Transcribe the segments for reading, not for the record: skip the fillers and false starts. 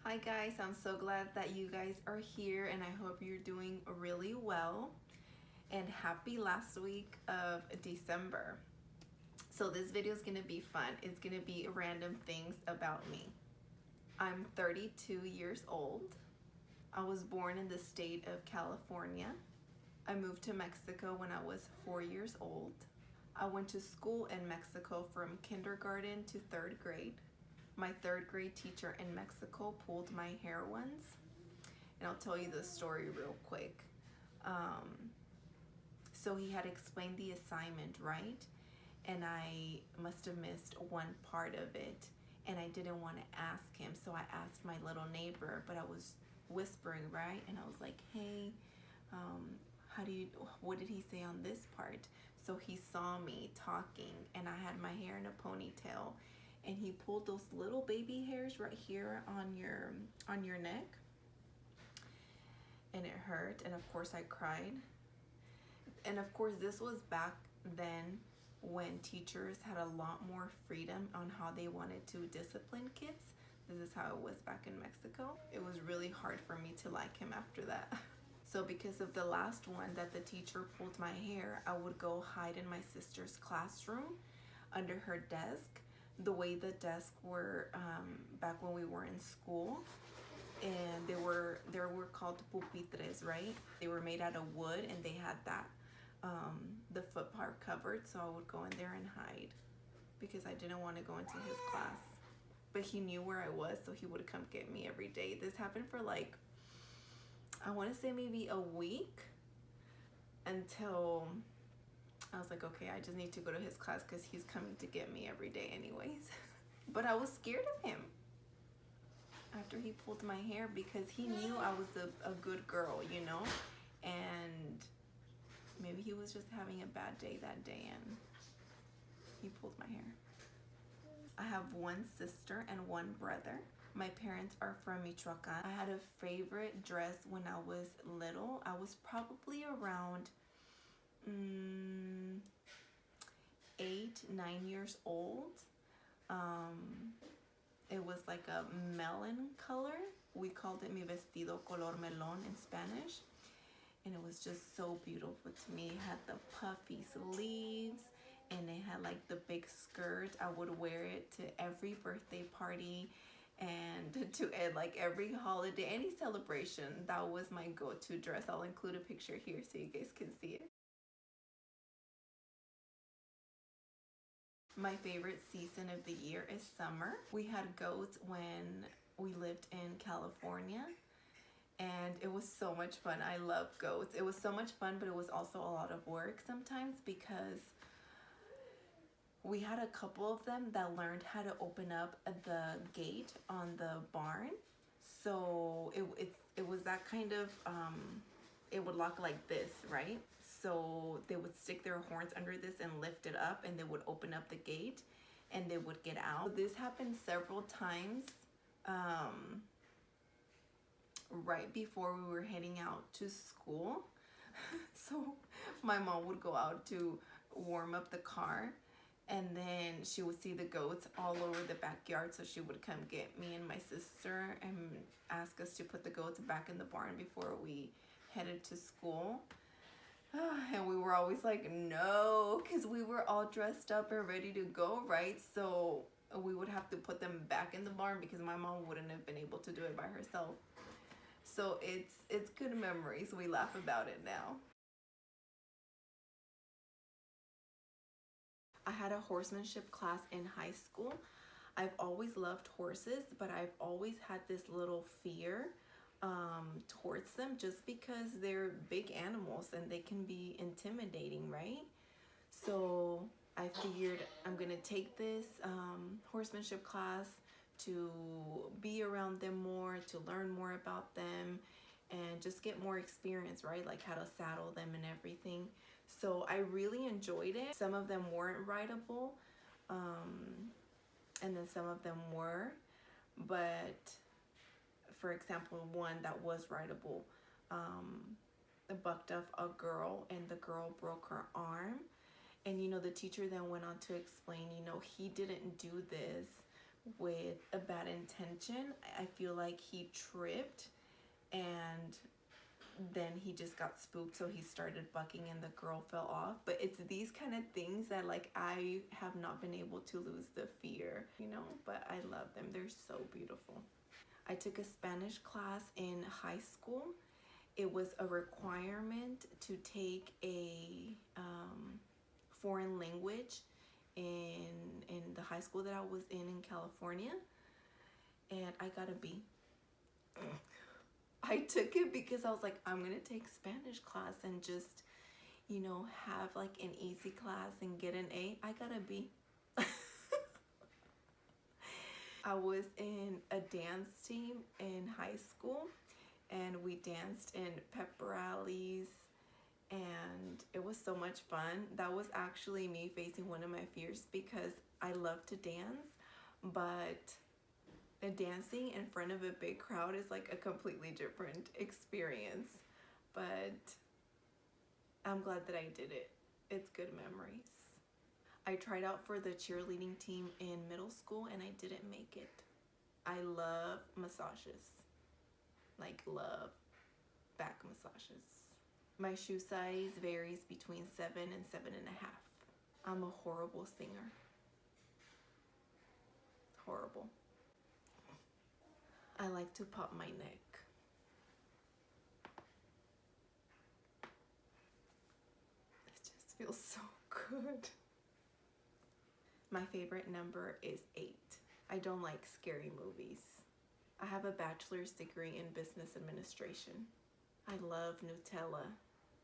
Hi guys, I'm so glad that you guys are here and I hope you're doing really well and happy last week of December. So this video is going to be fun. It's going to be random things about me. I'm 32 years old. I was born in the state of California. I moved to Mexico when I was 4 years old. I went to school in Mexico from kindergarten to 3rd grade. My 3rd grade teacher in Mexico pulled my hair once, and I'll tell you the story real quick. So he had explained the assignment, right? And I must have missed one part of it, and I didn't want to ask him, so I asked my little neighbor, but I was whispering, right? And I was like, hey, what did he say on this part? So he saw me talking, and I had my hair in a ponytail, and he pulled those little baby hairs right here on your neck, and it hurt, and of course I cried. And of course this was back then when teachers had a lot more freedom on how they wanted to discipline kids. This is how it was back in Mexico. It was really hard for me to like him after that. So because of the last one that the teacher pulled my hair, I would go hide in my sister's classroom under her desk, the way the desks were back when we were in school. And they were called pupitres, right? They were made out of wood, and they had that the foot part covered, so I would go in there and hide because I didn't want to go into his class. But he knew where I was, so he would come get me every day. This happened for like, I want to say maybe a week, until I was like, okay, I just need to go to his class because he's coming to get me every day anyways. But I was scared of him after he pulled my hair because he knew I was a good girl, you know? And maybe he was just having a bad day that day and he pulled my hair. I have one sister and one brother. My parents are from Michoacan. I had a favorite dress when I was little. I was probably around 8, 9 years old. It was like a melon color. We called it mi vestido color melón in Spanish. And it was just so beautiful to me. It had the puffy sleeves, and it had like the big skirt. I would wear it to every birthday party and to like every holiday, any celebration. That was my go-to dress. I'll include a picture here so you guys can see it. My favorite season of the year is summer. We had goats when we lived in California, and it was so much fun. I love goats. It was so much fun, but it was also a lot of work sometimes because we had a couple of them that learned how to open up the gate on the barn. So it was that kind of, it would lock like this, right? So they would stick their horns under this and lift it up, and they would open up the gate and they would get out. So this happened several times. Right before we were heading out to school. So my mom would go out to warm up the car, and then she would see the goats all over the backyard, so she would come get me and my sister and ask us to put the goats back in the barn before we headed to school. And we were always like, no, because we were all dressed up and ready to go, right? So we would have to put them back in the barn because my mom wouldn't have been able to do it by herself. So it's good memories. We laugh about it now. I had a horsemanship class in high school. I've always loved horses, but I've always had this little fear towards them just because they're big animals and they can be intimidating, right? So I figured I'm gonna take this horsemanship class to be around them more, to learn more about them, and just get more experience, right? Like how to saddle them and everything. So I really enjoyed it. Some of them weren't rideable, and then some of them were. But for example, one that was rideable, bucked up a girl, and the girl broke her arm. And you know, the teacher then went on to explain, you know, he didn't do this with a bad intention. I feel like he tripped and then he just got spooked, so he started bucking and the girl fell off. But it's these kind of things that like I have not been able to lose the fear, you know, but I love them. They're so beautiful. I took a Spanish class in high school. It was a requirement to take a foreign language in the high school that I was in California, and I got a B. I took it because I was like, I'm gonna take Spanish class and just, you know, have like an easy class and get an A. I got a B. I was in a dance team in high school, and we danced in pep rallies, and it was so much fun. That was actually me facing one of my fears because I love to dance, but dancing in front of a big crowd is like a completely different experience. But I'm glad that I did it. It's good memories. I tried out for the cheerleading team in middle school and I didn't make it. I love massages. Like, love back massages. My shoe size varies between 7 and 7.5. I'm a horrible singer. Horrible. I like to pop my neck. It just feels so good. My favorite number is 8. I don't like scary movies. I have a bachelor's degree in business administration. I love Nutella.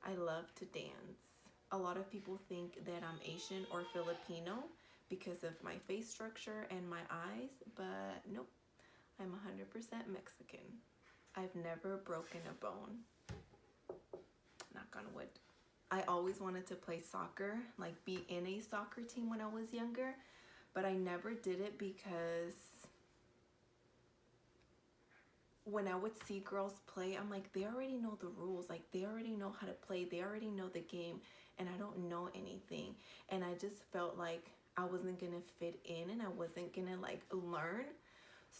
I love to dance. A lot of people think that I'm Asian or Filipino because of my face structure and my eyes, but nope, I'm 100% Mexican. I've never broken a bone. Knock on wood. I always wanted to play soccer, like be in a soccer team when I was younger, but I never did it because when I would see girls play, I'm like, they already know the rules. Like, they already know how to play. They already know the game, and I don't know anything. And I just felt like I wasn't gonna fit in and I wasn't gonna like learn.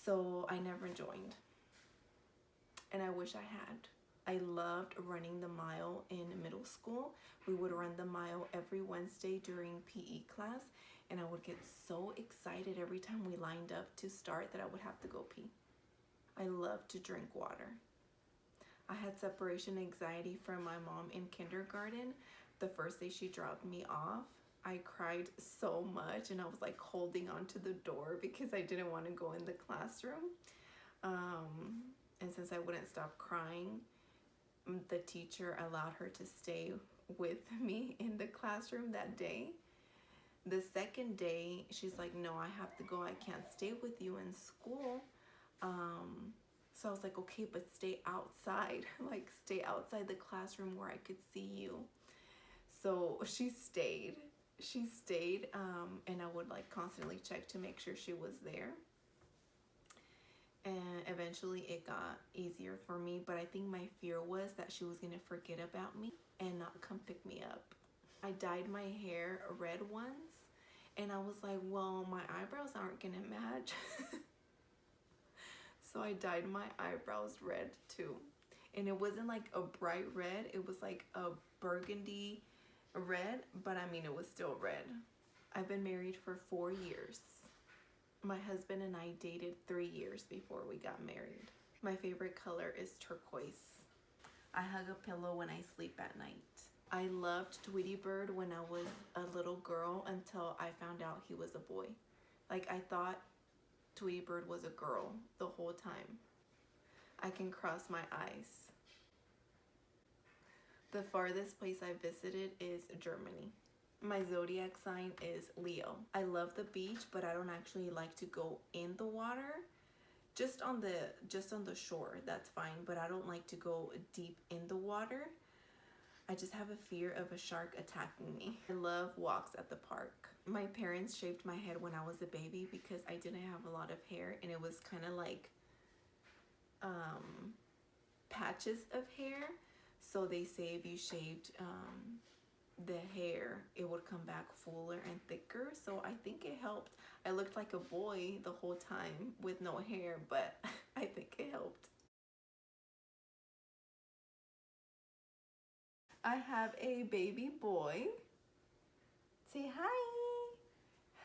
So I never joined. And I wish I had. I loved running the mile in middle school. We would run the mile every Wednesday during PE class, and I would get so excited every time we lined up to start that I would have to go pee. I love to drink water. I had separation anxiety from my mom in kindergarten. The first day she dropped me off, I cried so much and I was like holding onto the door because I didn't want to go in the classroom. And since I wouldn't stop crying, the teacher allowed her to stay with me in the classroom that day. The second day, she's like, no, I have to go. I can't stay with you in school. So I was like, okay, but stay outside. Like, stay outside the classroom where I could see you. So she stayed. And I would like constantly check to make sure she was there. And eventually it got easier for me, but I think my fear was that she was gonna forget about me and not come pick me up. I dyed my hair red once, and I was like, well, my eyebrows aren't gonna match. So I dyed my eyebrows red too. And it wasn't like a bright red, it was like a burgundy red, but I mean, it was still red. I've been married for 4 years. My husband and I dated 3 years before we got married. My favorite color is turquoise. I hug a pillow when I sleep at night. I loved Tweety Bird when I was a little girl until I found out he was a boy. Like, I thought Tweety Bird was a girl the whole time. I can cross my eyes. The farthest place I visited is Germany. My zodiac sign is Leo. I love the beach, but I don't actually like to go in the water. Just on the shore, that's fine, but I don't like to go deep in the water. I just have a fear of a shark attacking me. I love walks at the park. My parents shaved my head when I was a baby because I didn't have a lot of hair, and it was kind of like patches of hair. So they say if you shaved the hair, it would come back fuller and thicker. So I think it helped. I looked like a boy the whole time with no hair, but I think it helped. I have a baby boy. Say hi.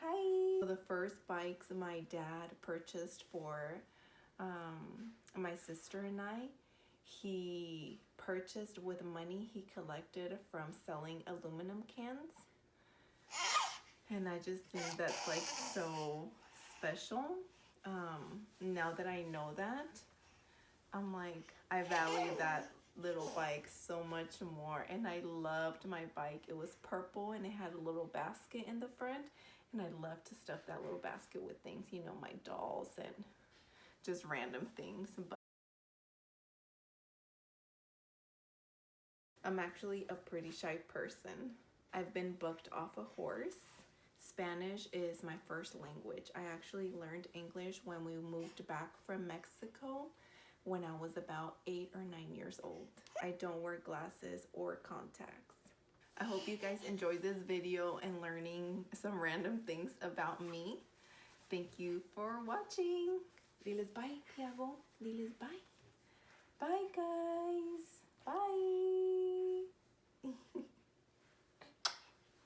Hi. The first bikes my dad purchased for my sister and I, he purchased with money he collected from selling aluminum cans. And I just think that's like so special. Now that I know that, I'm like, I value that little bike so much more. And I loved my bike. It was purple and it had a little basket in the front. And I love to stuff that little basket with things, you know, my dolls and just random things. But I'm actually a pretty shy person. I've been booked off a horse. Spanish is my first language. I actually learned English when we moved back from Mexico when I was about 8 or 9 years old. I don't wear glasses or contacts. I hope you guys enjoyed this video and learning some random things about me. Thank you for watching. Diles bye, Tiago. Diles bye. Bye, guys.